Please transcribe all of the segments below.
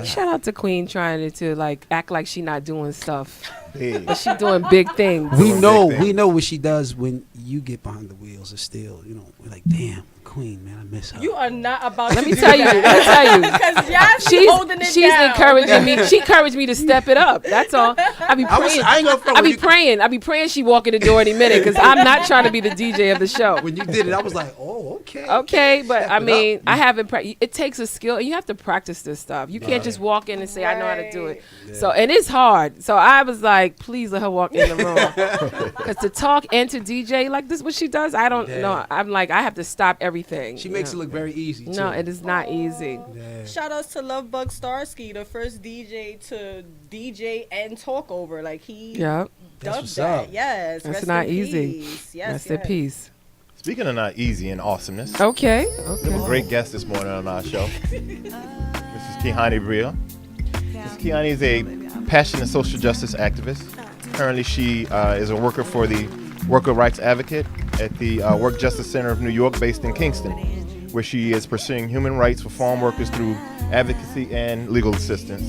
Shout out to Queen trying to like act like she not doing stuff, but she doing big things. We know what she does when you get behind the wheels of steel. You know, we're like, damn, Queen, man, I miss her. You are not about. Let me tell you. Because she's holding it she's down. Encouraging me. She encouraged me to step it up. That's all. I be praying. I be praying she walk in the door any minute because I'm not trying to be the DJ of the show. When you did it, I was like, oh, okay. Okay, but I mean, I haven't. It takes a skill, and you have to practice this stuff. You can't just walk in and say, "I know how to do it." Yeah. So, and it's hard. So I was like, please let her walk in the room because to talk and to DJ like this, what she does, I don't know. I'm like, I have to stop everything. She makes it look very easy. Too. No, it is not easy. Yeah. Shout outs to Lovebug Starsky, the first DJ to DJ and talk over. Like he dubbed that. Yes, that's not easy. Yes, rest in peace. Speaking of not easy and awesomeness. Okay. We have a great guest this morning on our show. This is Kihani Brea. Ms. Kihani is a passionate social justice activist. Currently, she is a worker for the Worker Rights Advocate at the Work Justice Center of New York, based in Kingston, where she is pursuing human rights for farm workers through advocacy and legal assistance.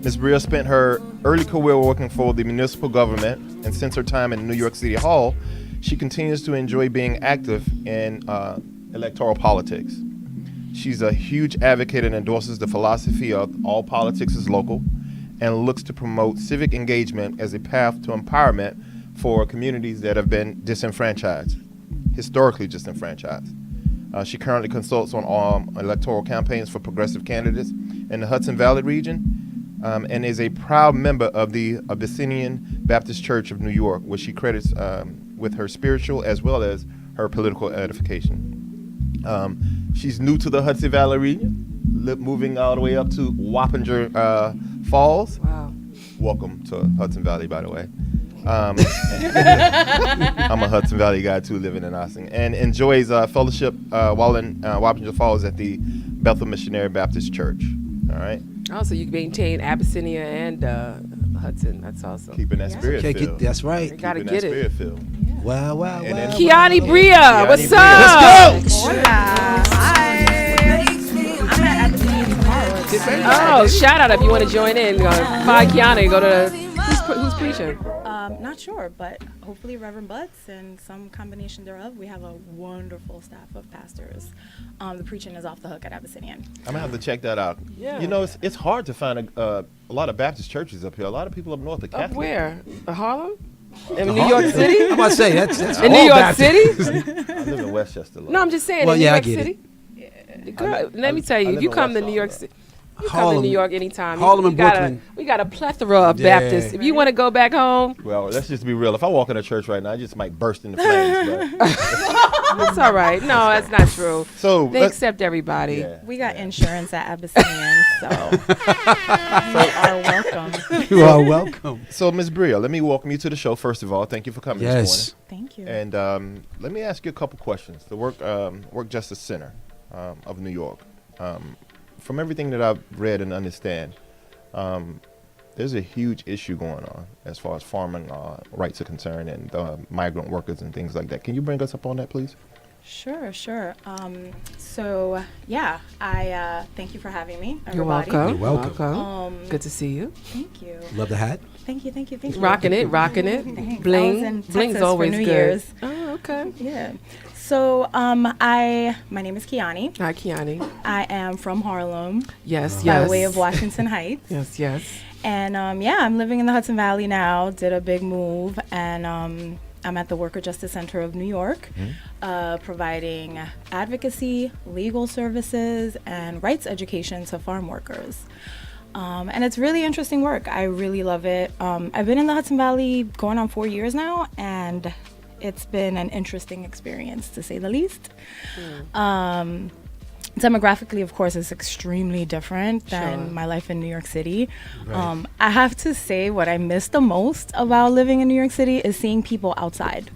Ms. Brea spent her early career working for the municipal government, and since her time in New York City Hall, she continues to enjoy being active in electoral politics. She's a huge advocate and endorses the philosophy of all politics is local and looks to promote civic engagement as a path to empowerment for communities that have been disenfranchised, historically disenfranchised. She currently consults on electoral campaigns for progressive candidates in the Hudson Valley region and is a proud member of the Abyssinian Baptist Church of New York, which she credits with her spiritual as well as her political edification. She's new to the Hudson Valley region, moving all the way up to Wappinger Falls. Wow. Welcome to Hudson Valley, by the way. I'm a Hudson Valley guy too, living in Austin, and enjoys fellowship while in Wappinger Falls at the Bethel Missionary Baptist Church. All right. Oh, so you maintain Abyssinia and Hudson. That's awesome. Keeping that spirit filled. That's right. You gotta Keeping get that it. spirit filled. Wow. Kihani Brea, what's Brea. up? Let's go. Hi. I'm at the tomorrow. Oh, shout out if you want to join in. Find Kihani. Go to who's preaching. Not sure, but hopefully Reverend Butts and some combination thereof. We have a wonderful staff of pastors. The preaching is off the hook at Abyssinian. I'm gonna have to check that out. Yeah. You know, it's hard to find a lot of Baptist churches up here. A lot of people up north are Catholic. Up where? Harlem? In New York City? I'm about to say that's In New York City? I live in Westchester. No, I'm just saying. Well, in New yeah, I York get City. Good. Let me tell you, I if live you in come to West New York Harlem, City, you come Harlem, to New York anytime. Harlem and we got Brooklyn. We got a plethora of Yeah. Baptists. If you want to go back home, Well, let's just be real. If I walk in a church right now, I just might burst into flames. it's all right. No, that's not true. So They accept everybody. yeah, We got insurance at Abyssinian, so you are welcome. You are welcome. So Ms. Brea, let me welcome you to the show. First of all, thank you for coming this Thank you. morning. And let me ask you a couple questions. The Work Justice Center of New York. From everything that I've read and understand, there's a huge issue going on as far as farming rights are concerned and migrant workers and things like that. Can you bring us up on that, please? Sure. I thank you for having me, You're everybody. welcome. You're welcome. Good to see you. Thank you. Love the hat. Thank you. Rocking it. Thanks. Bling. I was in Bling's Texas always for New good. Year's. Oh, okay. Yeah. So, my name is Kiani. Hi, Kihani. I am from Harlem, Yes. by way of Washington Heights. Yes. And I'm living in the Hudson Valley now. Did a big move, and I'm at the Worker Justice Center of New York, providing advocacy, legal services, and rights education to farm workers. And it's really interesting work. I really love it. I've been in the Hudson Valley going on 4 years now, and it's been an interesting experience, to say the least. Demographically, of course, it's extremely different than my life in New York City. Right. I have to say what I miss the most about living in New York City is seeing people outside.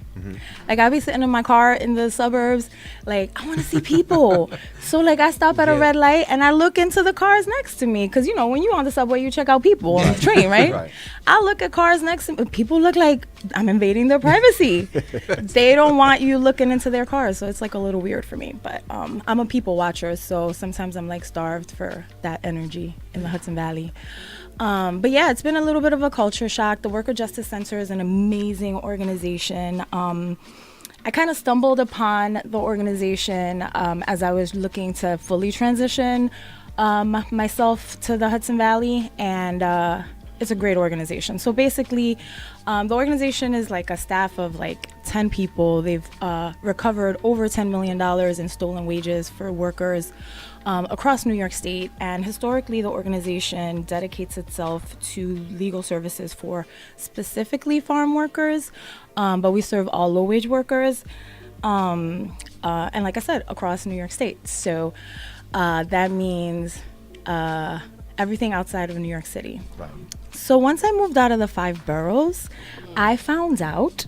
Like I'll be sitting in my car in the suburbs, like I want to see people. So like I stop at a red light and I look into the cars next to me, because you know when you're on the subway you check out people on the train, right? Right. I look at cars next to me. People look like I'm invading their privacy. They don't want you looking into their cars, so it's like a little weird for me. But I'm a people watcher, so sometimes I'm like starved for that energy in the Hudson Valley. But yeah, it's been a little bit of a culture shock. The Worker Justice Center is an amazing organization. I kind of stumbled upon the organization as I was looking to fully transition myself to the Hudson Valley, and it's a great organization. So basically, the organization is like a staff of like 10 people. They've recovered over $10 million in stolen wages for workers across New York State. And historically, the organization dedicates itself to legal services for specifically farm workers, but we serve all low-wage workers. And like I said, across New York State. So that means everything outside of New York City. Right. So once I moved out of the 5 boroughs, I found out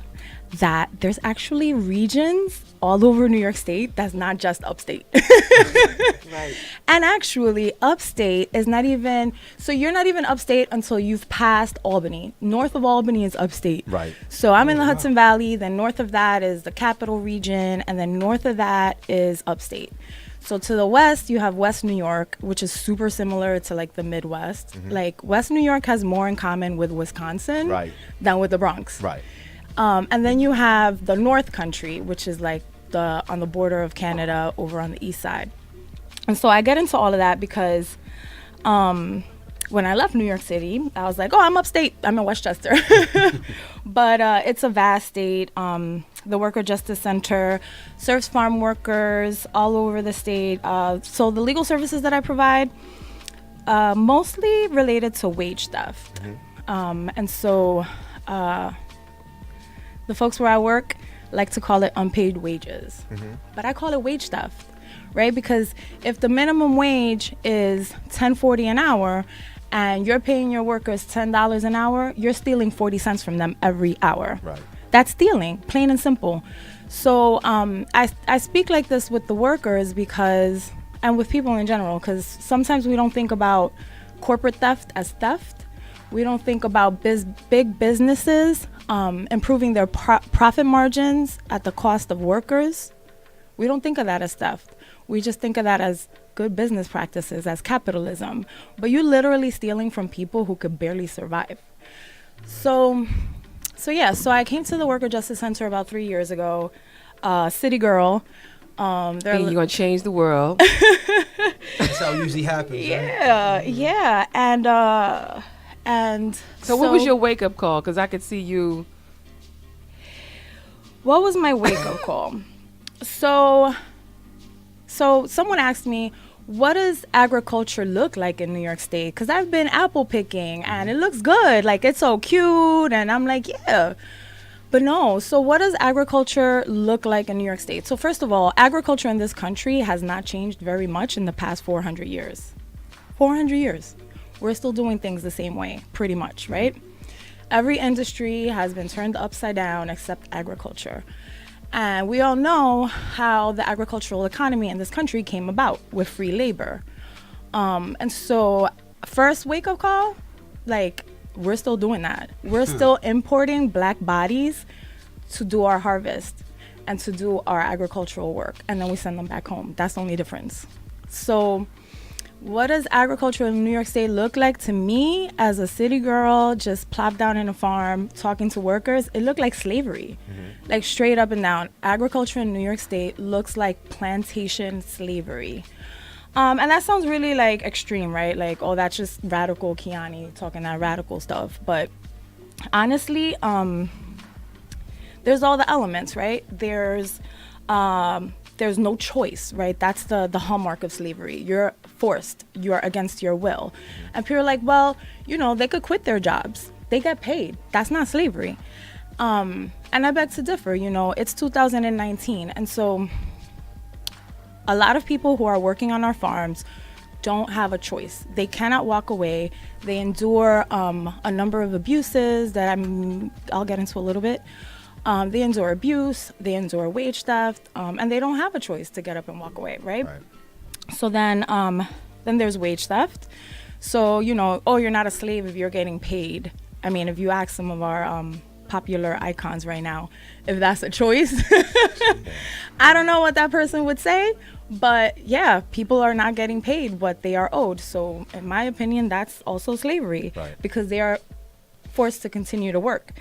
that there's actually regions all over New York State that's not just upstate. Right. And actually, upstate is not even, so you're not even upstate until you've passed Albany. North of Albany is upstate. Right. So I'm in the Hudson Valley, then north of that is the Capital Region, and then north of that is upstate. So to the west, you have West New York, which is super similar to like the Midwest. Like West New York has more in common with Wisconsin Right. than with the Bronx. Right. And then you have the North Country, which is like on the border of Canada over on the east side. And so I get into all of that because when I left New York City, I was like, oh, I'm upstate. I'm in Westchester. But it's a vast state. The Worker Justice Center serves farm workers all over the state. So the legal services that I provide, mostly related to wage theft. And so the folks where I work like to call it unpaid wages. But I call it wage theft, right? Because if the minimum wage is $10.40 an hour and you're paying your workers $10 an hour, you're stealing 40 cents from them every hour. Right. That's stealing, plain and simple. So I speak like this with the workers because, and with people in general, because sometimes we don't think about corporate theft as theft. We don't think about big businesses improving their profit margins at the cost of workers. We don't think of that as theft. We just think of that as good business practices, as capitalism. But you're literally stealing from people who could barely survive. So I came to the Worker Justice Center about 3 years ago, city girl. You're gonna change the world. That's how it usually happens. Yeah. And So what was your wake up call? Because I could see you. What was my wake up call? So someone asked me, what does agriculture look like in New York State? Because I've been apple picking and it looks good. Like, it's so cute. And I'm like, yeah. But no. So what does agriculture look like in New York State? So first of all, agriculture in this country has not changed very much in the past 400 years. 400 years. We're still doing things the same way, pretty much, right? Every industry has been turned upside down except agriculture. And we all know how the agricultural economy in this country came about with free labor. And so first wake-up call, like, we're still doing that. We're still importing black bodies to do our harvest and to do our agricultural work. And then we send them back home. That's the only difference. So what does agriculture in New York State look like to me as a city girl, just plopped down in a farm, talking to workers? It looked like slavery, like straight up and down. Agriculture in New York State looks like plantation slavery. And that sounds really like extreme, right? Like, oh, that's just radical Kihani talking that radical stuff. But honestly, there's all the elements, right? There's no choice, right? That's the hallmark of slavery. You're forced. You're against your will. And people are like, well, they could quit their jobs. They get paid. That's not slavery. And I beg to differ. It's 2019. And so a lot of people who are working on our farms don't have a choice. They cannot walk away. They endure a number of abuses that I'll get into a little bit. They endure abuse, they endure wage theft, and they don't have a choice to get up and walk away, right? So then there's wage theft. So, you know, oh, you're not a slave if you're getting paid. I mean, if you ask some of our popular icons right now, if that's a choice, I don't know what that person would say. But yeah, people are not getting paid what they are owed. So in my opinion, that's also slavery, because they are forced to continue to work.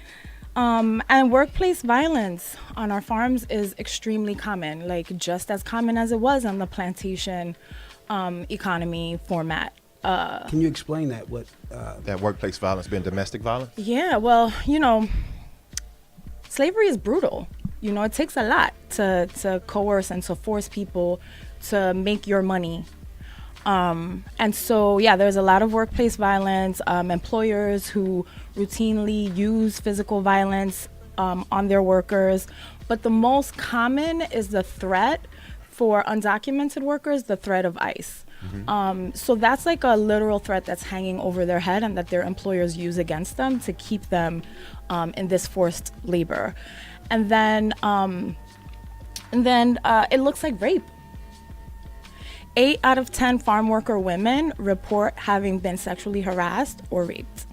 And workplace violence on our farms is extremely common, like just as common as it was on the plantation economy format. Can you explain that? What that workplace violence being domestic violence? Yeah, well, you know, slavery is brutal. You know, it takes a lot to coerce and to force people to make your money. And so, yeah, there's a lot of workplace violence, employers who routinely use physical violence on their workers. But the most common is the threat for undocumented workers, the threat of ICE. So that's like a literal threat that's hanging over their head and that their employers use against them to keep them in this forced labor. And then it looks like rape. 8 out of 10 farm worker women report having been sexually harassed or raped.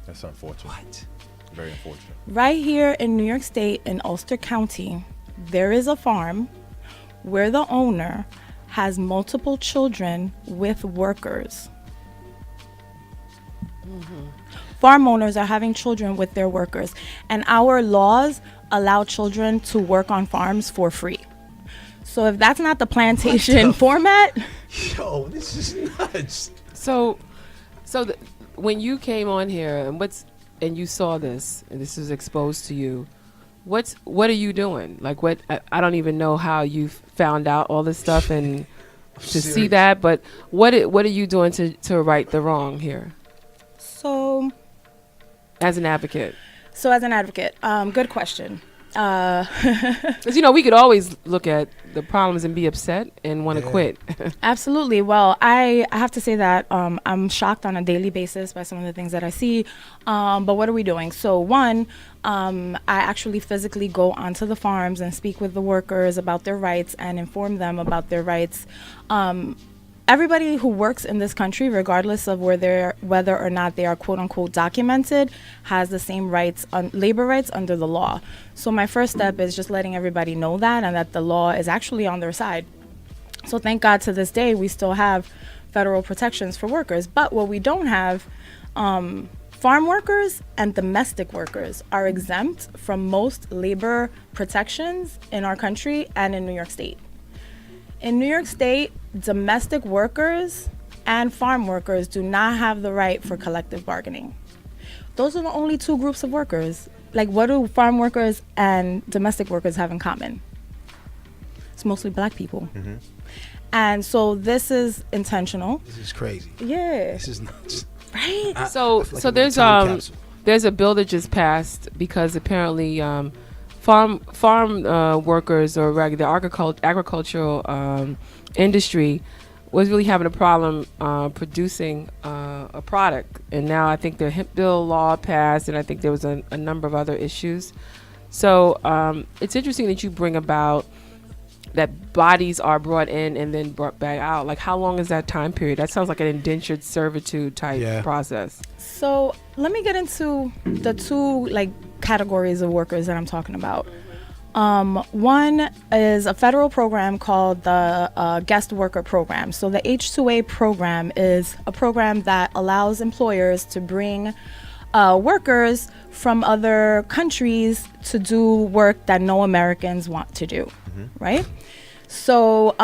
That's unfortunate. What? Very unfortunate. Right here in New York State, in Ulster County, there is a farm where the owner has multiple children with workers. Farm owners are having children with their workers, and our laws allow children to work on farms for free. So if that's not the plantation format, Yo, this is nuts. So when you came on here and you saw this and this was exposed to you, what are you doing? Like I don't even know how you found out all this stuff and to see that, but what are you doing to right the wrong here? So As an advocate. Good question. Because, you know, we could always look at the problems and be upset and want to quit. Absolutely. Well, I have to say that I'm shocked on a daily basis by some of the things that I see. But what are we doing? So one, I actually physically go onto the farms and speak with the workers about their rights and inform them about their rights. Everybody who works in this country, regardless of whether or not they are quote unquote documented, has the same rights, labor rights under the law. So my first step is just letting everybody know that and that the law is actually on their side. So thank God to this day, we still have federal protections for workers. But what we don't have, farm workers and domestic workers are exempt from most labor protections in our country and in New York State. In New York State, domestic workers and farm workers do not have the right for collective bargaining. Those are the only two groups of workers. Like, what do farm workers and domestic workers have in common? It's mostly black people. And so this is intentional. This is crazy. Yeah. This is nuts. Right? I So feel like I'm in a there's time capsule. there's a bill that just passed because apparently farm workers or the agricultural industry was really having a problem producing a product, and now I think the hemp bill law passed, and I think there was a number of other issues. So it's interesting that you bring about that bodies are brought in and then brought back out. Like, how long is that time period? That sounds like an indentured servitude type process. So let me get into the two categories of workers that I'm talking about. One is a federal program called the Guest Worker Program. So the H-2A program is a program that allows employers to bring workers from other countries to do work that no Americans want to do, right? So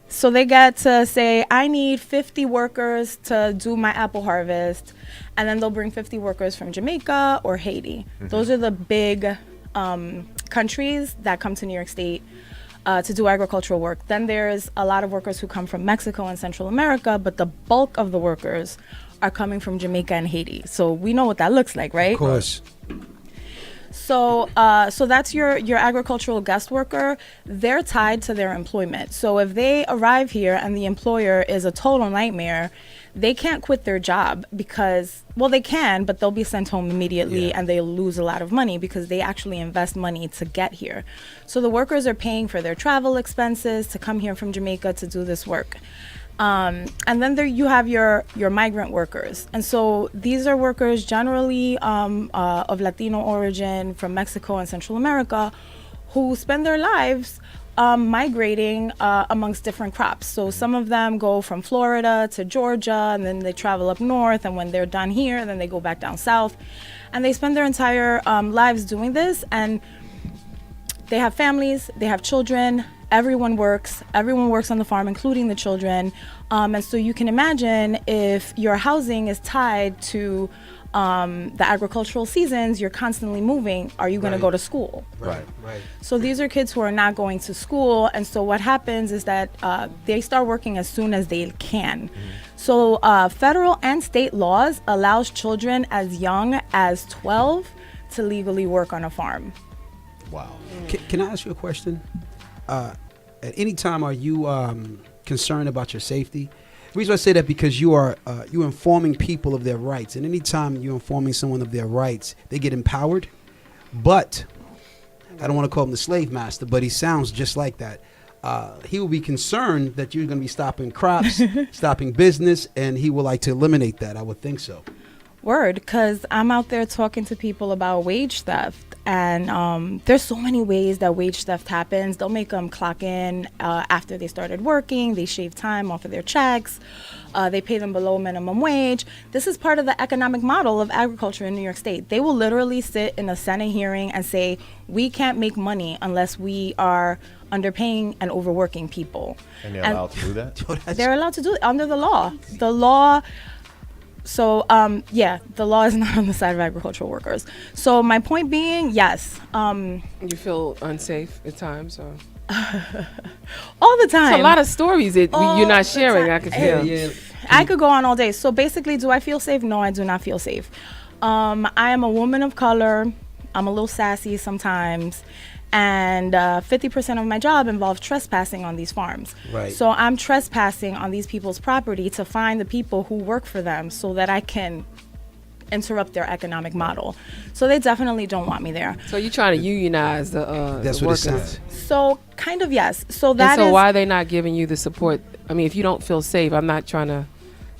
so they get to say, I need 50 workers to do my apple harvest, and then they'll bring 50 workers from Jamaica or Haiti. Those are the big countries that come to New York State to do agricultural work. Then there's a lot of workers who come from Mexico and Central America, but the bulk of the workers are coming from Jamaica and Haiti. So we know what that looks like, right? Of course. So so that's your agricultural guest worker. They're tied to their employment. So if they arrive here and the employer is a total nightmare, they can't quit their job because, well, they can, but they'll be sent home immediately and they'll lose a lot of money because they actually invest money to get here. So the workers are paying for their travel expenses to come here from Jamaica to do this work. And then there you have your migrant workers. And so these are workers generally of Latino origin from Mexico and Central America who spend their lives migrating amongst different crops. So some of them go from Florida to Georgia, and then they travel up north, and when they're done here, then they go back down south. And they spend their entire lives doing this, and they have families, they have children, everyone works on the farm, including the children. And so you can imagine if your housing is tied to the agricultural seasons, you're constantly moving. Are you going to go to school? Right. So these are kids who are not going to school. And so what happens is that they start working as soon as they can. So federal and state laws allows children as young as 12 to legally work on a farm. Wow. Can I ask you a question? At any time, are you concerned about your safety? The reason I say that because you are informing people of their rights, and anytime you're informing someone of their rights, they get empowered. But I don't want to call him the slave master, but he sounds just like that. He will be concerned that you're going to be stopping crops, stopping business, and he would like to eliminate that. I would think so. Word, because I'm out there talking to people about wage theft, and there's so many ways that wage theft happens. They'll make them clock in after they started working. They shave time off of their checks. They pay them below minimum wage. This is part of the economic model of agriculture in New York State. They will literally sit in a Senate hearing and say, we can't make money unless we are underpaying and overworking people. And they're allowed to do that? They're allowed to do it under the law. The law... So, the law is not on the side of agricultural workers. So my point being, yes. You feel unsafe at times? Or? All the time. It's a lot of stories that you're not sharing, I can tell. Yeah. I could go on all day. So basically, do I feel safe? No, I do not feel safe. I am a woman of color. I'm a little sassy sometimes. And 50% of my job involves trespassing on these farms. Right. So I'm trespassing on these people's property to find the people who work for them so that I can interrupt their economic model. So they definitely don't want me there. So you're trying to unionize the That's the what it workers. sounds. So kind of, yes. So that and so is... why are they not giving you the support? I mean, if you don't feel safe, I'm not trying to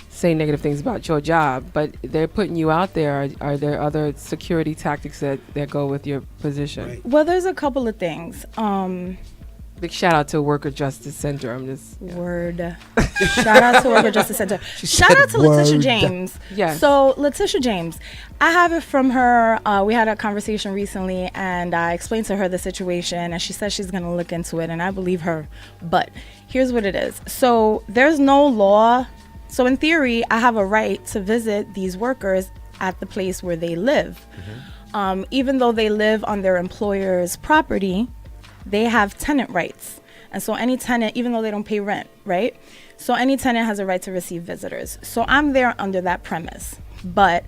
say negative things about your job, but they're putting you out there. Are there other security tactics that go with your position? Right. Well, there's a couple of things. Big shout out to Worker Justice Center. I'm just Word. Shout out to Worker Justice Center. Shout out to Letitia James. Yes. So Letitia James, I have it from her. We had a conversation recently, and I explained to her the situation, and she said she's going to look into it, and I believe her. But here's what it is. So there's no law. So in theory, I have a right to visit these workers at the place where they live. Even though they live on their employer's property, they have tenant rights. And so any tenant, even though they don't pay rent, right? So any tenant has a right to receive visitors. So I'm there under that premise. But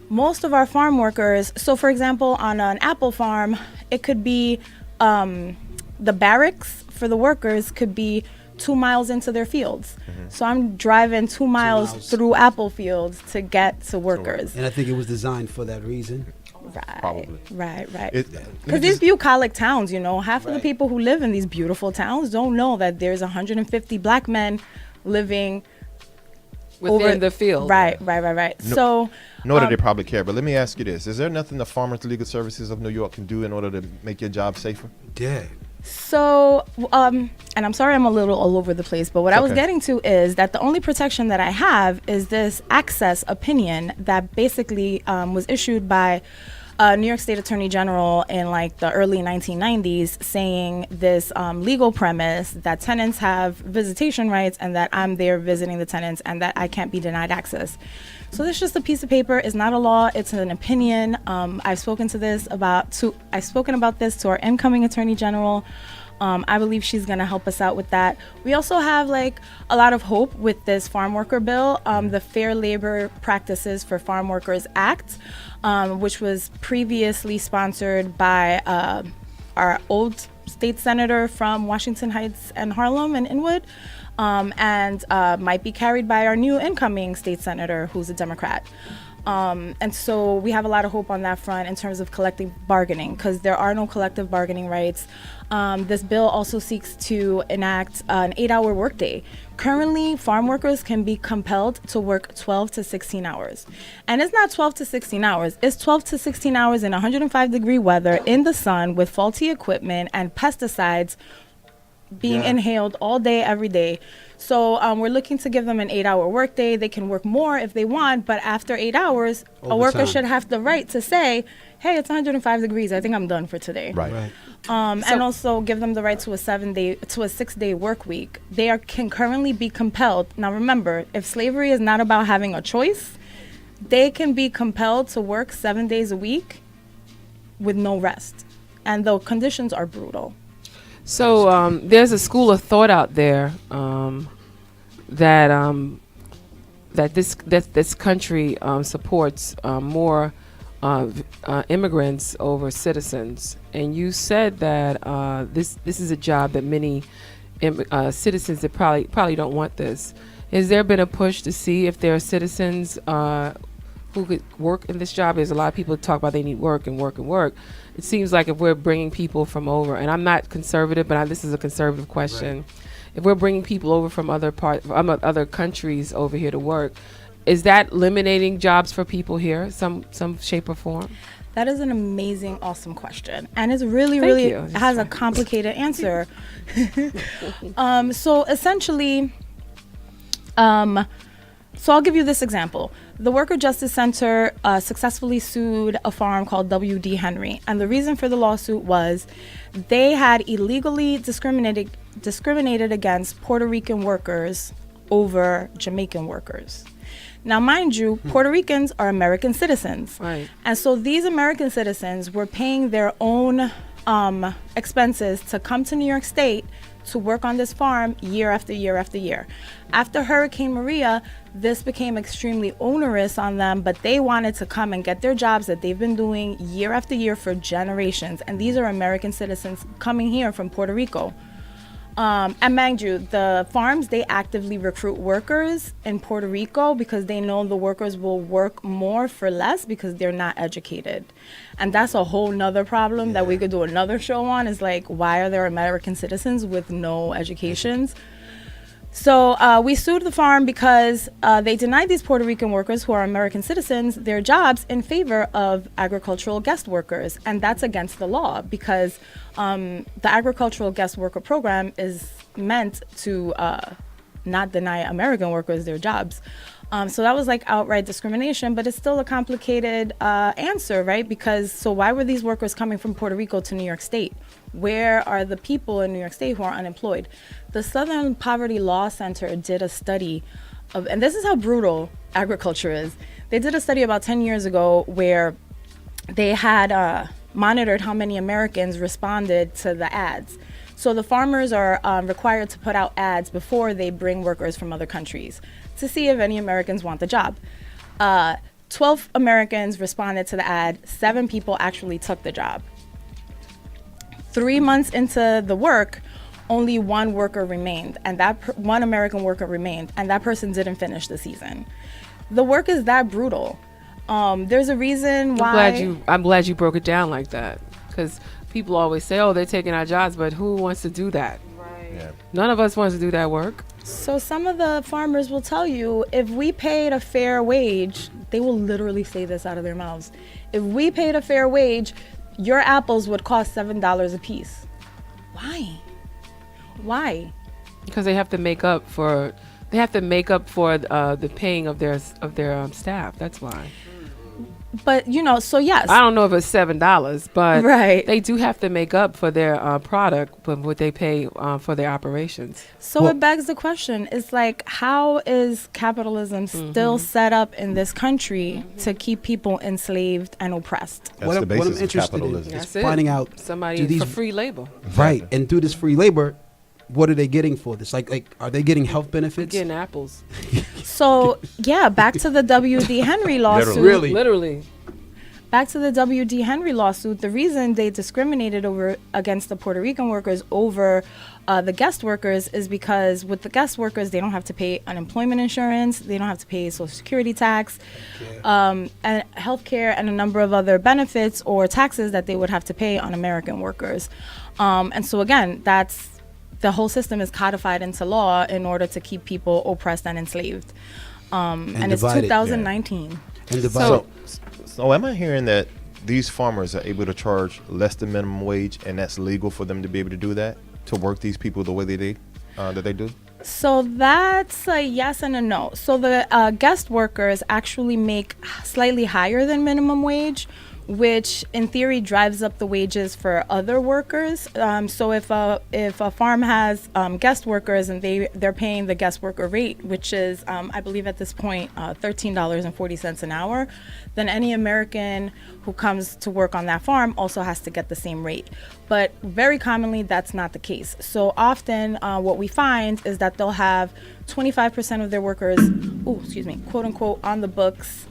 most of our farm workers, so for example, on an apple farm, it could be the barracks for the workers could be 2 miles into their fields. So I'm driving 2 miles through apple fields to get to workers. And I think it was designed for that reason. Right. Probably. Right. Let me Because these just- bucolic towns, half of the Right. people who live in these beautiful towns don't know that there's 150 black men living within the field. Right. So Nor do they probably care. But let me ask you this. Is there nothing the Farmers Legal Services of New York can do in order to make your job safer? Yeah. So, and I'm sorry I'm a little all over the place, but what I was Okay. getting to is that the only protection that I have is this access opinion that basically was issued by New York State Attorney General in like the early 1990s, saying this legal premise that tenants have visitation rights and that I'm there visiting the tenants and that I can't be denied access. So this is just a piece of paper. It's not a law. It's an opinion. I've spoken about this to our incoming Attorney General. I believe she's going to help us out with that. We also have like a lot of hope with this farm worker bill, the Fair Labor Practices for Farm Workers Act, which was previously sponsored by our old state senator from Washington Heights and Harlem and Inwood, and might be carried by our new incoming state senator, who's a Democrat. And so we have a lot of hope on that front in terms of collective bargaining, because there are no collective bargaining rights. This bill also seeks to enact an 8-hour workday. Currently, farm workers can be compelled to work 12 to 16 hours. And it's not 12 to 16 hours. It's 12 to 16 hours in 105-degree weather in the sun with faulty equipment and pesticides being inhaled all day, every day. So we're looking to give them an 8-hour workday. They can work more if they want, but after 8 hours, a worker should have the right to say, hey, it's 105 degrees. I think I'm done for today. Right. And also give them the right to a 6-day work week. They can currently be compelled. Now remember, if slavery is not about having a choice, they can be compelled to work 7 days a week with no rest. And the conditions are brutal. So there's a school of thought out there that this country supports more immigrants over citizens, and you said that this is a job that many citizens that probably don't want this. Has there been a push to see if there are citizens who could work in this job? There's a lot of people talk about they need work and work and work. It seems like if we're bringing people from over, and I'm not conservative, but this is a conservative question. Right. If we're bringing people over from other countries over here to work, is that eliminating jobs for people here, some shape or form? That is an amazing, awesome question, and it's really has a complicated answer. So essentially, so I'll give you this example. The Worker Justice Center successfully sued a farm called W.D. Henry, and the reason for the lawsuit was they had illegally discriminated against Puerto Rican workers over Jamaican workers. Now, mind you, Puerto Ricans are American citizens. Right. And so these American citizens were paying their own expenses to come to New York State to work on this farm year after year after year. After Hurricane Maria, this became extremely onerous on them, but they wanted to come and get their jobs that they've been doing year after year for generations. And these are American citizens coming here from Puerto Rico. And mind you, the farms, they actively recruit workers in Puerto Rico because they know the workers will work more for less because they're not educated. And that's a whole nother problem that we could do another show on, is like, why are there American citizens with no educations? So we sued the farm because they denied these Puerto Rican workers who are American citizens their jobs in favor of agricultural guest workers. And that's against the law because the agricultural guest worker program is meant to not deny American workers their jobs. So that was like outright discrimination, but it's still a complicated answer, right? Because so why were these workers coming from Puerto Rico to New York State? Where are the people in New York State who are unemployed? The Southern Poverty Law Center did a study of, and this is how brutal agriculture is. They did a study about 10 years ago where they had monitored how many Americans responded to the ads. So the farmers are required to put out ads before they bring workers from other countries to see if any Americans want the job. 12 Americans responded to the ad. 7 people actually took the job. 3 months into the work, only 1 worker remained, and that one American worker remained, and that person didn't finish the season. The work is that brutal. There's a reason why. I'm glad you broke it down like that, because people always say, "Oh, they're taking our jobs," but who wants to do that? Right. Yeah. None of us wants to do that work. So some of the farmers will tell you, if we paid a fair wage, they will literally say this out of their mouths. If we paid a fair wage, your apples would cost $7 a piece. Why? Because they have to make up for the paying of their staff. That's why. But so yes. I don't know if it's $7, but right. They do have to make up for their product, but what they pay for their operations. So it begs the question: is like, how is capitalism still set up in this country to keep people enslaved and oppressed? That's the basis what I'm of interested capitalism. in is finding out somebody for free labor. Right, and through this free labor, what are they getting for this? Like, are they getting health benefits? Getting apples. So yeah, back to the W.D. Henry lawsuit. Really? Literally. back to the W.D. Henry lawsuit, the reason they discriminated against the Puerto Rican workers over the guest workers is because with the guest workers, they don't have to pay unemployment insurance, they don't have to pay Social Security tax, and healthcare, and a number of other benefits or taxes that they would have to pay on American workers. And so again, the whole system is codified into law in order to keep people oppressed and enslaved. And it's 2019. And divided. So am I hearing that these farmers are able to charge less than minimum wage, and that's legal for them to be able to do that, to work these people the way that they do? So that's a yes and a no. So the guest workers actually make slightly higher than minimum wage, which in theory drives up the wages for other workers. So if a farm has guest workers and they're paying the guest worker rate, which is I believe at this point $13.40 an hour, then any American who comes to work on that farm also has to get the same rate. But very commonly that's not the case. So often what we find is that they'll have 25% of their workers, quote unquote, on the books.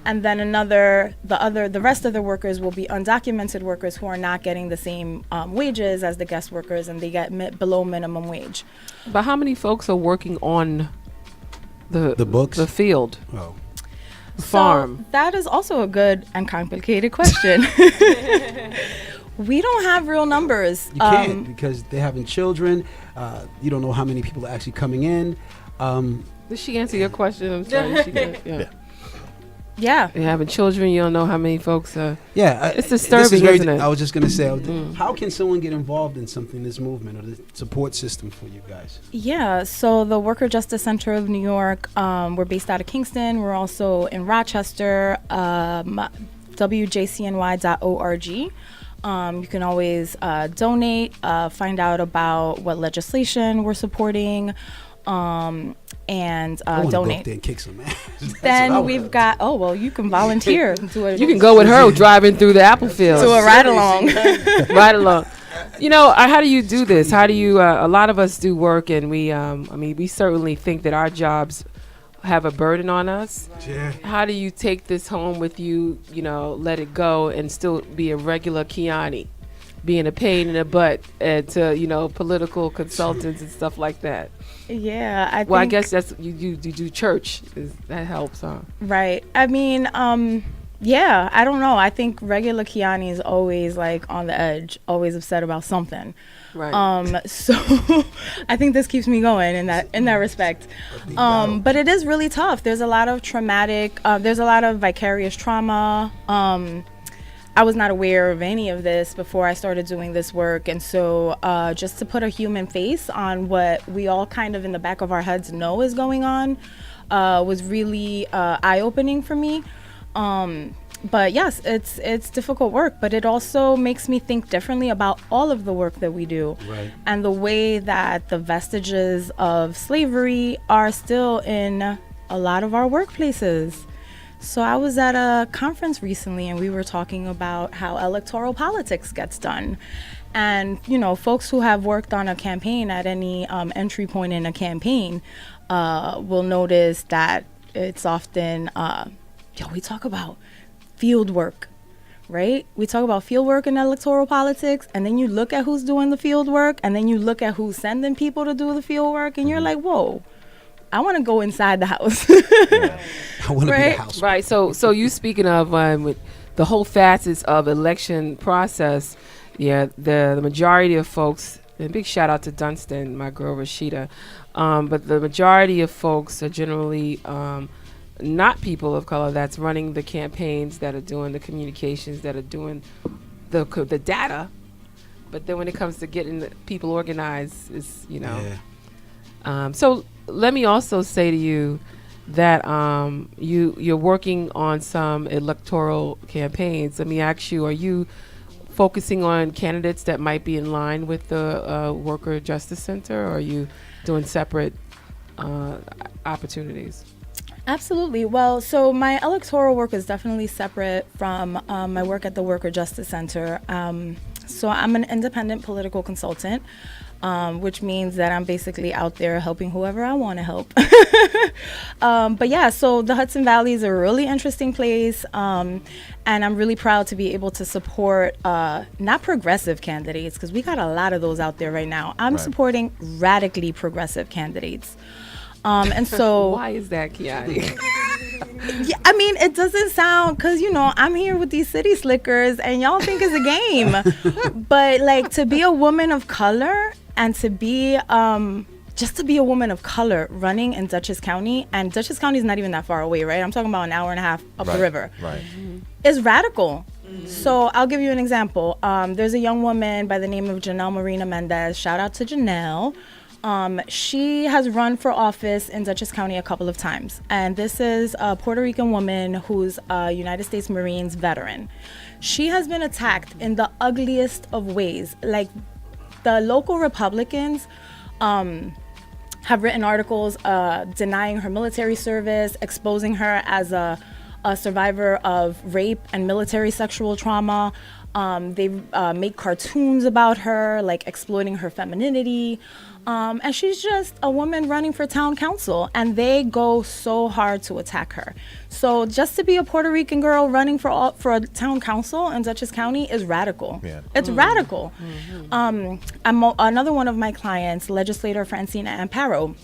And then the rest of the workers will be undocumented workers who are not getting the same wages as the guest workers, and they get below minimum wage. But how many folks are working on the books, the field, farm? So that is also a good and complicated question. We don't have real numbers. You can't, because they're having children. You don't know how many people are actually coming in. Did she answer your question? I'm sorry. She did. Yeah. Yeah. You're having children, you don't know how many folks are. Yeah. It's disturbing, isn't it? I was just going to say, how can someone get involved in something, this movement or the support system for you guys? Yeah. So the Worker Justice Center of New York, we're based out of Kingston. We're also in Rochester, wjcny.org. You can always donate, find out about what legislation we're supporting, and donate. Go up there and kick some ass. Then we've got, you can volunteer. You can go with her driving through the apple fields. To a ride along. Right along. How do you do this? How do you, a lot of us do work, and we certainly think that our jobs have a burden on us. Yeah. How do you take this home with you, let it go and still be a regular Kihani, being a pain in the butt to, political consultants and stuff like that? Yeah, I guess that's you do church. That helps, huh? Right. I mean, yeah, I don't know. I think regular Kihani is always like on the edge, always upset about something. Right. So I think this keeps me going in that respect. But it is really tough. There's a lot of there's a lot of vicarious trauma. I was not aware of any of this before I started doing this work. And so just to put a human face on what we all kind of in the back of our heads know is going on was really eye-opening for me. But yes, it's difficult work, but it also makes me think differently about all of the work that we do. Right. And the way that the vestiges of slavery are still in a lot of our workplaces. So I was at a conference recently and we were talking about how electoral politics gets done. And, folks who have worked on a campaign at any entry point in a campaign will notice that it's often, we talk about field work, right? We talk about field work in electoral politics, and then you look at who's doing the field work, and then you look at who's sending people to do the field work, and you're like, whoa. I want to go inside the house. I want to be the house. Right. So you speaking of with the whole facets of election process, the majority of folks, and big shout out to Dunstan, my girl Rashida, but the majority of folks are generally not people of color that's running the campaigns, that are doing the communications, that are doing the data. But then when it comes to getting the people organized, it's So let me also say to you that you're working on some electoral campaigns. Let me ask you: are you focusing on candidates that might be in line with the Worker Justice Center, or are you doing separate opportunities? Absolutely. Well, so my electoral work is definitely separate from my work at the Worker Justice Center. So I'm an independent political consultant, which means that I'm basically out there helping whoever I want to help. But yeah, so the Hudson Valley is a really interesting place. And I'm really proud to be able to support not progressive candidates, because we got a lot of those out there right now. I'm supporting radically progressive candidates. And so Why is that, Kihani? yeah, I mean, it doesn't sound, because, you know, I'm here with these city slickers and y'all think it's a game. But like, to be a woman of color and to be just to be a woman of color running in Dutchess County, and Dutchess County is not even that far away, right? I'm talking about an hour and a half up the river. Right. Is radical. So I'll give you an example. There's a young woman by the name of Janelle Marina Mendez. Shout out to Janelle. She has run for office in Dutchess County a couple of times. And this is a Puerto Rican woman who's a United States Marines veteran. She has been attacked in the ugliest of ways. Like, the local Republicans have written articles denying her military service, exposing her as a survivor of rape and military sexual trauma. They make cartoons about her, like exploiting her femininity. And she's just a woman running for town council, and they go so hard to attack her. So just to be a Puerto Rican girl running for a town council in Dutchess County is radical. Yeah. It's radical. Another one of my clients, legislator Francina Amparo.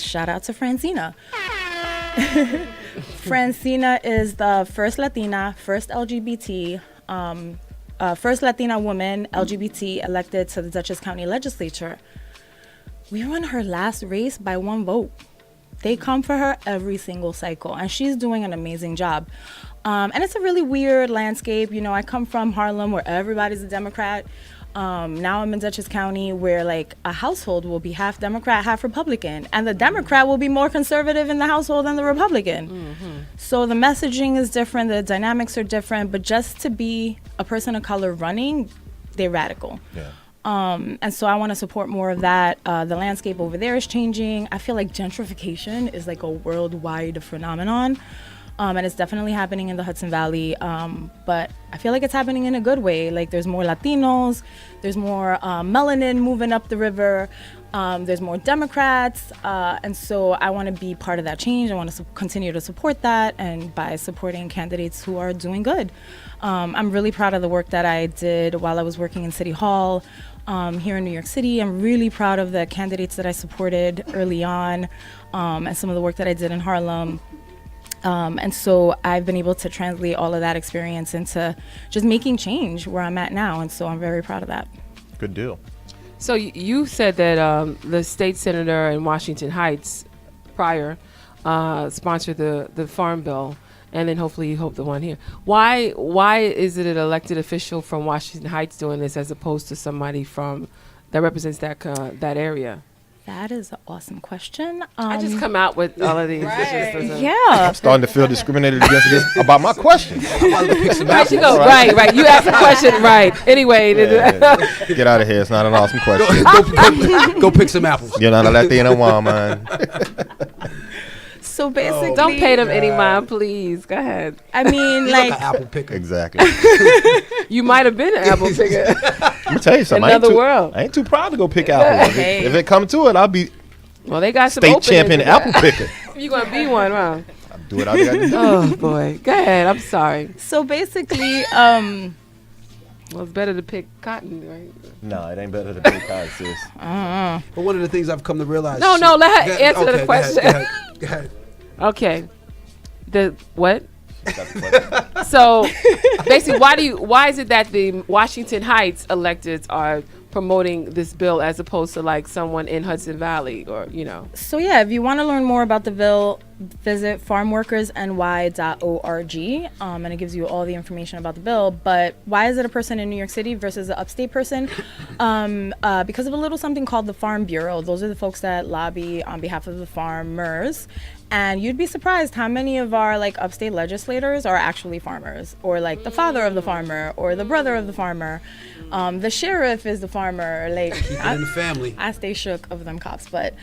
Shout out to Francina. Francina is the first Latina, first LGBT, first Latina woman, LGBT, elected to the Dutchess County legislature. We won her last race by 1 vote. They come for her every single cycle, and she's doing an amazing job. And it's a really weird landscape. You know, I come from Harlem, where everybody's a Democrat. Now I'm in Dutchess County, where like a household will be half Democrat, half Republican, and the Democrat will be more conservative in the household than the Republican. So the messaging is different, the dynamics are different, but just to be a person of color running, they're radical. Yeah. And so I want to support more of that. The landscape over there is changing. I feel like gentrification is like a worldwide phenomenon. And it's definitely happening in the Hudson Valley. But I feel like it's happening in a good way. Like, there's more Latinos, there's more melanin moving up the river, there's more Democrats. And so I want to be part of that change. I want to continue to support that, and by supporting candidates who are doing good. I'm really proud of the work that I did while I was working in City Hall here in New York City. I'm really proud of the candidates that I supported early on, and some of the work that I did in Harlem. And so I've been able to translate all of that experience into just making change where I'm at now. And so I'm very proud of that. Good deal. So you said that the state senator in Washington Heights prior sponsored the farm bill, and then hopefully you hope the one here. Why is it an elected official from Washington Heights doing this as opposed to somebody from that represents that area? That is an awesome question. I just come out with all of these. Yeah. I'm starting to feel discriminated against about my question. Right. You asked a question, right. Anyway. Get out of here. It's not an awesome question. Go pick some apples. You're not a Latina woman. So basically, don't pay them any mind, please. Go ahead. I mean, like an apple picker. Exactly. You might have been an apple picker. Let me tell you something. I ain't too proud to go pick apples. Hey. If it come to it, I'll be they got some state champion apple picker. You're gonna be one, huh? I'll do it. I got to do. Oh boy, go ahead. I'm sorry. So basically, well, it's better to pick cotton, right? No, it ain't better to pick cotton, sis. But one of the things I've come to realize. No, let her answer the question. Go ahead. Okay. The what? So basically, why is it that the Washington Heights electeds are promoting this bill as opposed to like someone in Hudson Valley, or So yeah, if you want to learn more about the bill, visit farmworkersny.org, and it gives you all the information about the bill. But why is it a person in New York City versus an upstate person? Because of a little something called the Farm Bureau. Those are the folks that lobby on behalf of the farmers. And you'd be surprised how many of our like upstate legislators are actually farmers, or like the father of the farmer, or the brother of the farmer. The sheriff is the farmer. Like, Keep it in the family. I stay shook of them cops, but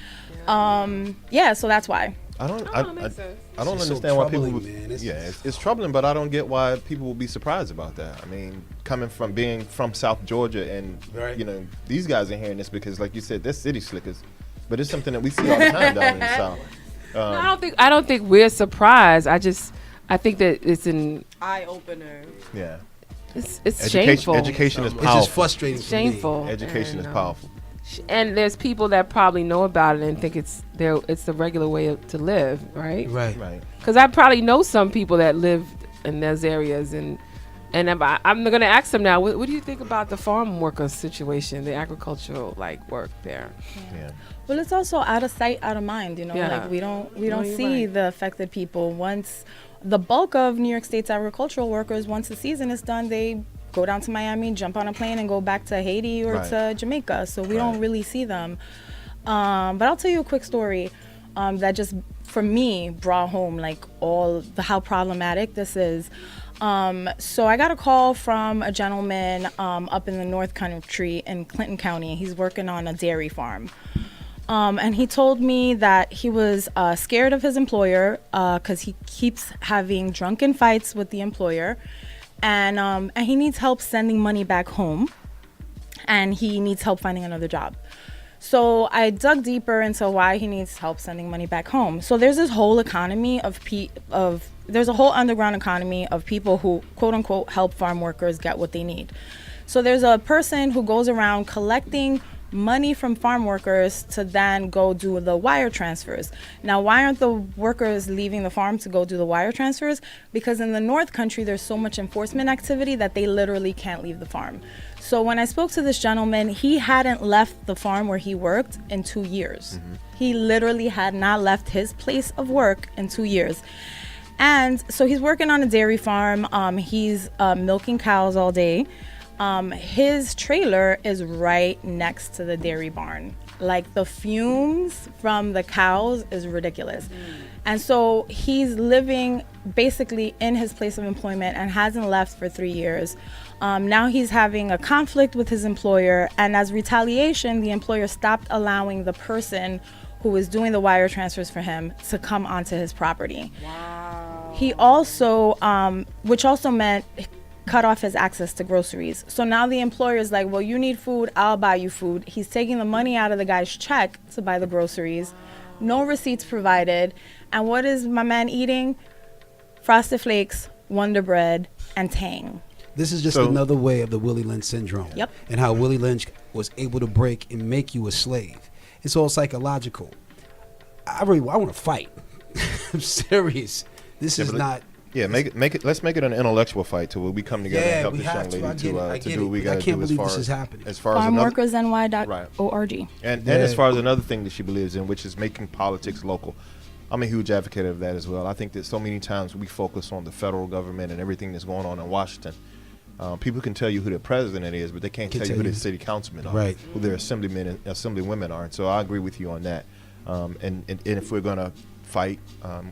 yeah, so that's why. I don't. That makes sense. I don't It's so understand why people. troubling, man. It's troubling, but I don't get why people will be surprised about that. I mean, being from South Georgia, and Right. these guys are hearing this because, like you said, they're city slickers. But it's something that we see all the time down in the South. No, I don't think we're surprised. I think that it's an Eye opener. Yeah. it's shameful. Education is It's powerful. just frustrating for me. Shameful. Education is powerful. And there's people that probably know about it and think it's the regular way to live, right? Right. Right. Because I probably know some people that live in those areas, and I'm going to ask them now. What do you think about the farm worker situation, the agricultural work there? Yeah. Well, it's also out of sight, out of mind. Yeah. Like we don't you're see right. the affected people. Once the bulk of New York State's agricultural workers, once the season is done, they go down to Miami, jump on a plane, and go back to Haiti or Right. to Jamaica. So we Right. don't really see them. But I'll tell you a quick story that just, for me, brought home how problematic this is. So I got a call from a gentleman up in the North Country in Clinton County. He's working on a dairy farm. And he told me that he was scared of his employer because he keeps having drunken fights with the employer. And he needs help sending money back home. And he needs help finding another job. So I dug deeper into why he needs help sending money back home. So there's this whole economy there's a whole underground economy of people who, quote unquote, help farm workers get what they need. So there's a person who goes around collecting money from farm workers to then go do the wire transfers. Now, why aren't the workers leaving the farm to go do the wire transfers? Because in the North Country, there's so much enforcement activity that they literally can't leave the farm. So when I spoke to this gentleman, he hadn't left the farm where he worked in 2 years. Mm-hmm. He literally had not left his place of work in 2 years. And so he's working on a dairy farm. He's milking cows all day. His trailer is right next to the dairy barn. Like, the fumes from the cows is ridiculous. And so he's living basically in his place of employment and hasn't left for 3 years. Now he's having a conflict with his employer, and as retaliation, the employer stopped allowing the person who was doing the wire transfers for him to come onto his property. Wow. He also, which also meant cut off his access to groceries. So now the employer is like, well, you need food, I'll buy you food. He's taking the money out of the guy's check to buy the groceries. No receipts provided. And what is my man eating? Frosted Flakes, Wonder Bread, and Tang. This is just another way of the Willie Lynch syndrome. Yep. And how Willie Lynch was able to break and make you a slave. It's all psychological. I want to fight. I'm serious. This is not. Yeah, make it. Let's make it an intellectual fight to where we come together and help this young lady to do what we got to do as far as FarmWorkersNY.org. And as far as another thing that she believes in, which is making politics local. I'm a huge advocate of that as well. I think that so many times we focus on the federal government and everything that's going on in Washington. People can tell you who their president is, but they can't tell you who their city councilmen are, right? Who their assemblymen and assemblywomen are. And so I agree with you on that. And if we're going to fight,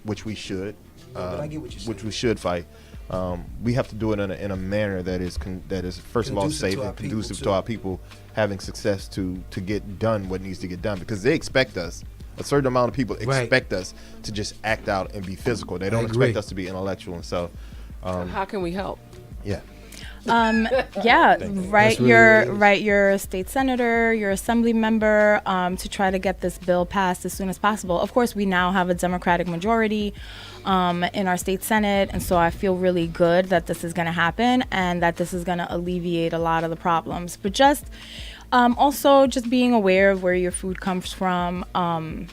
which we should, but I get what you're saying. which we should fight, we have to do it in a manner that is first of all safe and conducive to our people having success to get done what needs to get done, because they expect us. A certain amount of people expect us to just act out and be physical. They don't expect us to be intellectual. And so how can we help? Yeah. Write your state senator, your assembly member, to try to get this bill passed as soon as possible. Of course, we now have a Democratic majority in our state Senate, and so I feel really good that this is going to happen and that this is going to alleviate a lot of the problems. But just also just being aware of where your food comes from. I'm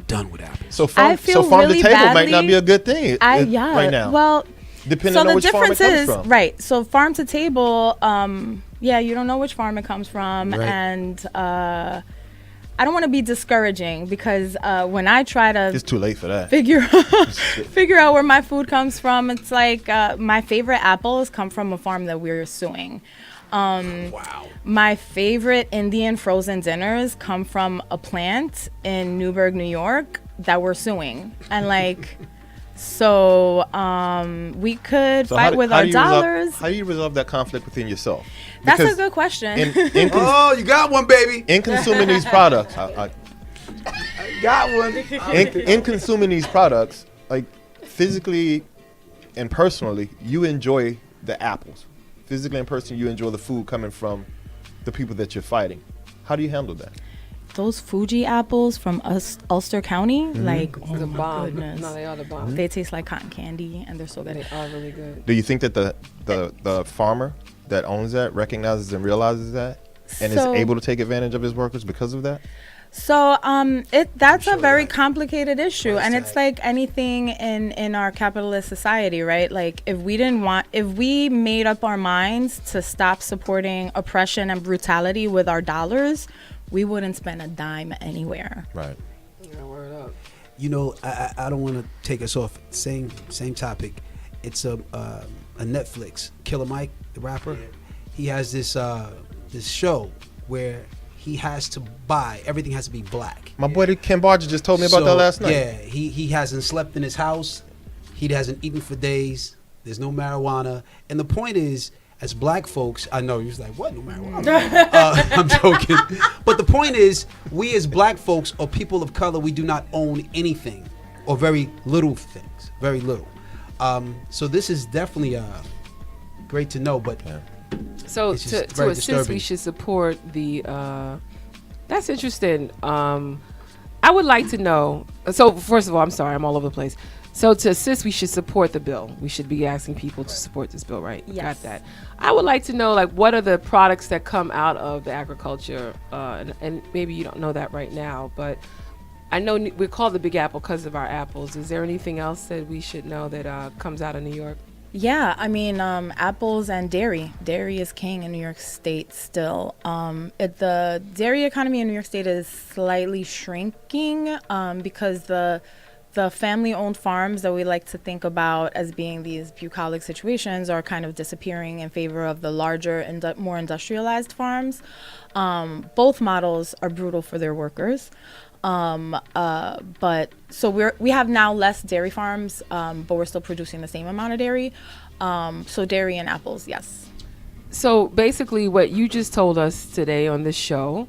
done with apples. So farm to table might not be a good thing right now. Well, depending on which farm it comes from. Right. So farm to table, you don't know which farm it comes from. Right. And I don't want to be discouraging, because when I try to it's too late for that. figure out where my food comes from, it's like my favorite apples come from a farm that we're suing. Wow. My favorite Indian frozen dinners come from a plant in Newburgh, New York that we're suing. And so we could fight with our dollars. How do you resolve that conflict within yourself? That's a good question. Oh, you got one, baby. In consuming these products, got one. In consuming these products, like physically and personally, you enjoy the apples. Physically and personally, you enjoy the food coming from the people that you're fighting. How do you handle that? Those Fuji apples from Ulster County, like, oh The my bomb. goodness. No, they are the bomb. They taste like cotton candy, and they're so good. They are really good. Do you think that the farmer that owns that recognizes and realizes that and is able to take advantage of his workers because of that? So that's a very complicated issue, and it's like anything in our capitalist society, right? Like if we made up our minds to stop supporting oppression and brutality with our dollars, we wouldn't spend a dime anywhere. Right. Yeah, word up. You know, I don't want to take us off. Same topic. It's a Netflix. Killer Mike, the rapper, he has this show where he has to buy everything has to be black. My boy Ken Barger just told me about that last night. Yeah, he hasn't slept in his house. He hasn't eaten for days. There's no marijuana, and the point is, as black folks, I know you're like, what, no marijuana? I'm joking, but the point is, we as black folks or people of color, we do not own anything, or very little things, very little. So this is definitely great to know, but. Yeah. So It's to just very assist, disturbing. we should support the. That's interesting. I would like to know. So first of all, I'm sorry, I'm all over the place. So to assist, we should support the bill. We should be asking people to support this bill, right? Yes. Got that. I would like to know, like, what are the products that come out of the agriculture? And maybe you don't know that right now, but I know we're called the Big Apple because of our apples. Is there anything else that we should know that comes out of New York? Yeah, I mean, apples and dairy. Dairy is king in New York State still. The dairy economy in New York State is slightly shrinking because the family-owned farms that we like to think about as being these bucolic situations are kind of disappearing in favor of the larger, more industrialized farms. Both models are brutal for their workers. But so we have now less dairy farms, but we're still producing the same amount of dairy. So dairy and apples, yes. So basically what you just told us today on this show,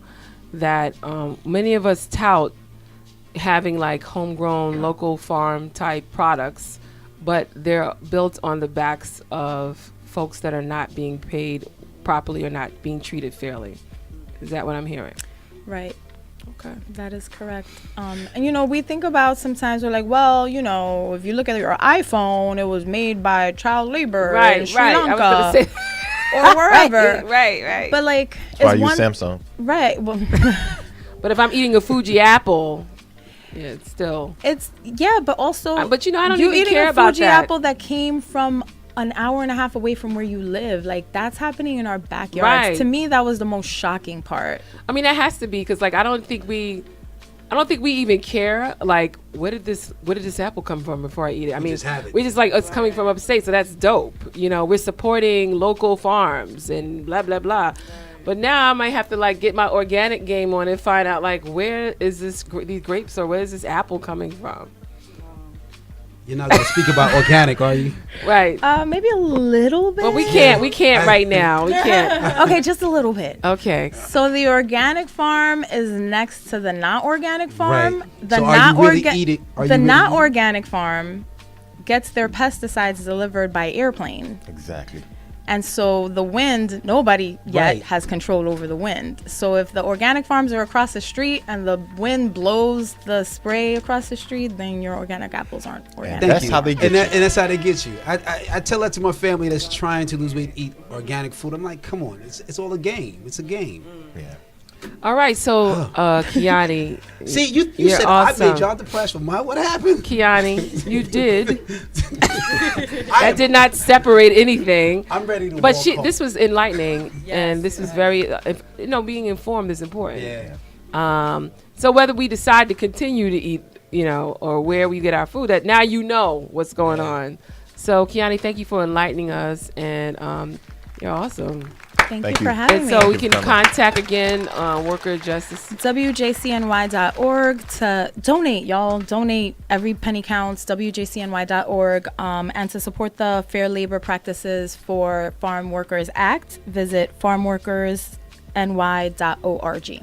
that many of us tout having like homegrown local farm type products, but they're built on the backs of folks that are not being paid properly or not being treated fairly. Is that what I'm hearing? Right. Okay. That is correct. And, we think about sometimes we're like, well, if you look at your iPhone, it was made by child labor in Sri Lanka I was gonna say or wherever. right. But like, That's why I use Samsung. Right. Well, but if I'm eating a Fuji apple, yeah, it's still. But also. But I don't you even care about Fuji that. apple that came from an hour and a half away from where you live, like that's happening in our backyards. Right. To me, that was the most shocking part. I mean, that has to be because, like, I don't think we even care. Like, where did this apple come from before I eat it? I mean, just have it. we just like it's coming from upstate, so that's dope. We're supporting local farms and blah blah blah. Right. But now I might have to like get my organic game on and find out like where is these grapes or where is this apple coming from? You're not gonna speak about organic, are you? Right. Maybe a little bit. But we can't right now. We can't. Okay, just a little bit. Okay. So the organic farm is next to the not organic farm. Right. The so not are you really eating? The not organic farm gets their pesticides delivered by airplane. Exactly. And so the wind, nobody yet Right. has control over the wind. So if the organic farms are across the street and the wind blows the spray across the street, then your organic apples aren't organic. Thank That's you. how they get and you. and that's how they get you. I tell that to my family that's trying to lose weight, eat organic food. I'm like, come on, it's all a game. It's a game. Yeah. All right. So, Kihani. See, you you're said awesome. I made y'all depressed. What happened? Kihani, you did. That did not separate anything. I'm ready to. But walk home. this was enlightening, and this was very, being informed is important. Yeah. So whether we decide to continue to eat, or where we get our food, that now you know what's going on. So Kihani, thank you for enlightening us, and you're awesome. Thank Thank you you. for having And me. so we Thank you can for coming. contact again Worker Justice. WJCNY.org to donate, y'all. Donate. Every penny counts. WJCNY.org. And to support the Fair Labor Practices for Farm Workers Act, visit farmworkersny.org. There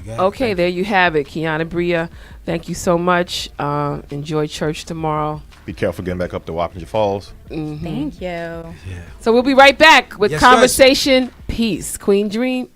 Okay, there you have it. Kihani Brea, thank you so much. Enjoy church tomorrow. Be careful getting back up to Wappinger Falls. Thank you. Yeah. So we'll be right back with Yes, Conversation Peace. Queen Dream.